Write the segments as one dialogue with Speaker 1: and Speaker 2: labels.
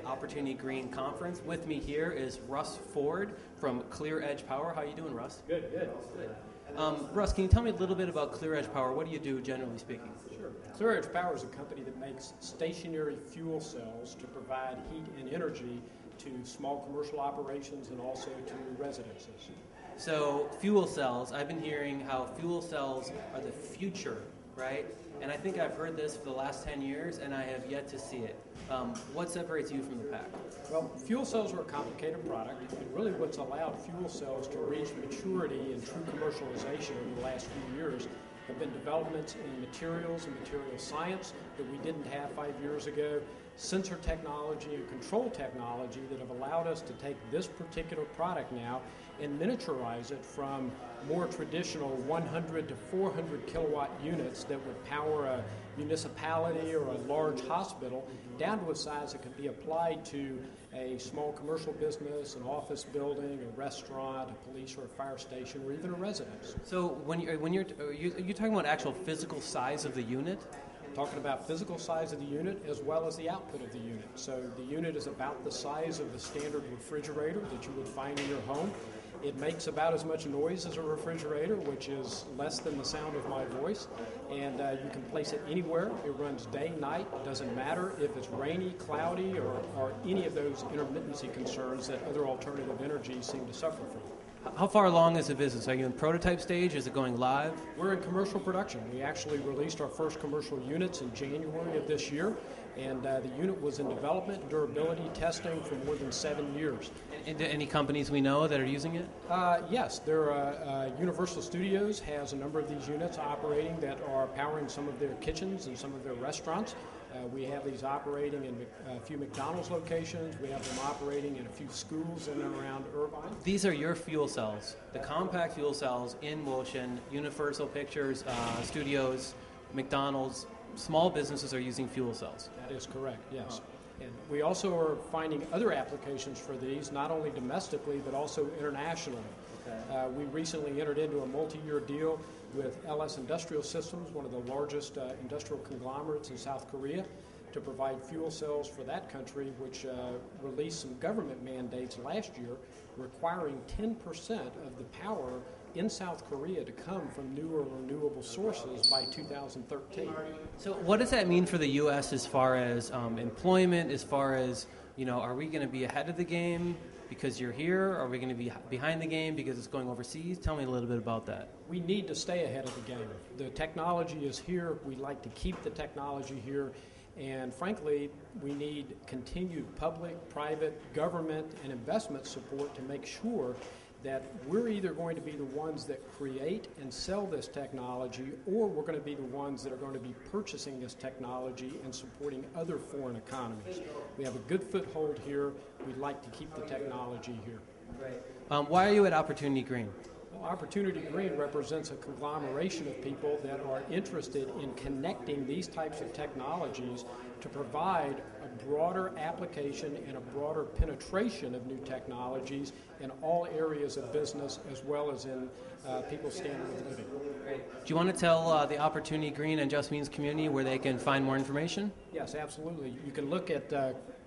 Speaker 1: 2nd Opportunity Green Conference. With me here is Russ Ford from ClearEdge Power. How are you doing, Russ?
Speaker 2: Good.
Speaker 1: Russ, can you tell me a little bit about ClearEdge Power? What do you do, generally speaking?
Speaker 2: Sure. ClearEdge Power is a company that makes stationary fuel cells to provide heat and energy to small commercial operations and also to residences.
Speaker 1: So, fuel cells, I've been hearing how fuel cells are the future, right? And I think I've heard this for the last 10 years, and I have yet to see it. What separates you from the pack?
Speaker 2: Well, fuel cells are a complicated product, and really what's allowed fuel cells to reach maturity and true commercialization over the last few years have been developments in materials and material science that we didn't have 5 years ago, sensor technology and control technology that have allowed us to take this particular product now and miniaturize it from more traditional 100 to 400 kilowatt units that would power a municipality or a large hospital down to a size that can be applied to a small commercial business, an office building, a restaurant, a police or a fire station, or even a residence.
Speaker 1: So are you talking about actual physical size of the unit?
Speaker 2: Talking about physical size of the unit as well as the output of the unit. So the unit is about the size of the standard refrigerator that you would find in your home. It makes about as much noise as a refrigerator, which is less than the sound of my voice, and you can place it anywhere. It runs day, night. It doesn't matter if it's rainy, cloudy, or any of those intermittency concerns that other alternative energies seem to suffer from.
Speaker 1: How far along is the business? Are you in prototype stage? Is it going live?
Speaker 2: We're in commercial production. We actually released our first commercial units in January of this year, and the unit was in development, durability testing for more than 7 years.
Speaker 1: And any companies we know that are using it?
Speaker 2: Yes, Universal Studios has a number of these units operating that are powering some of their kitchens and some of their restaurants. We have these operating in a few McDonald's locations. We have them operating in a few schools in and around Irvine.
Speaker 1: These are your fuel cells, the compact fuel cells in motion. Universal Pictures, Studios, McDonald's, small businesses are using fuel cells.
Speaker 2: That is correct, yes. And we also are finding other applications for these, not only domestically, but also internationally. Okay. We recently entered into a multi-year deal with LS Industrial Systems, one of the largest industrial conglomerates in South Korea, to provide fuel cells for that country, which released some government mandates last year requiring 10% of the power in South Korea to come from newer renewable sources by 2013.
Speaker 1: So what does that mean for the U.S. as far as employment, as far as, are we going to be ahead of the game because you're here? Are we going to be behind the game because it's going overseas? Tell me a little bit about that.
Speaker 2: We need to stay ahead of the game. The technology is here. We'd like to keep the technology here. And frankly, we need continued public, private, government, and investment support to make sure that we're either going to be the ones that create and sell this technology, or we're going to be the ones that are going to be purchasing this technology and supporting other foreign economies. We have a good foothold here. We'd like to keep the technology here.
Speaker 1: Great. Why are you at Opportunity Green?
Speaker 2: Well, Opportunity Green represents a conglomeration of people that are interested in connecting these types of technologies to provide a broader application and a broader penetration of new technologies in all areas of business as well as in people's standard of living.
Speaker 1: Great. Do you want to tell the Opportunity Green and Just Means community where they can find more information?
Speaker 2: Yes, absolutely. You can look at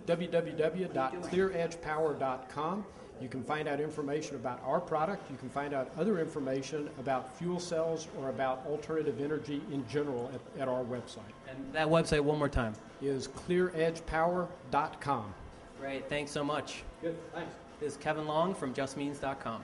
Speaker 2: www.clearedgepower.com. You can find out information about our product. You can find out other information about fuel cells or about alternative energy in general at our website.
Speaker 1: And that website, one more time,
Speaker 2: is clearedgepower.com.
Speaker 1: Great. Thanks so much.
Speaker 2: Good. Thanks.
Speaker 1: This is Kevin Long from justmeans.com.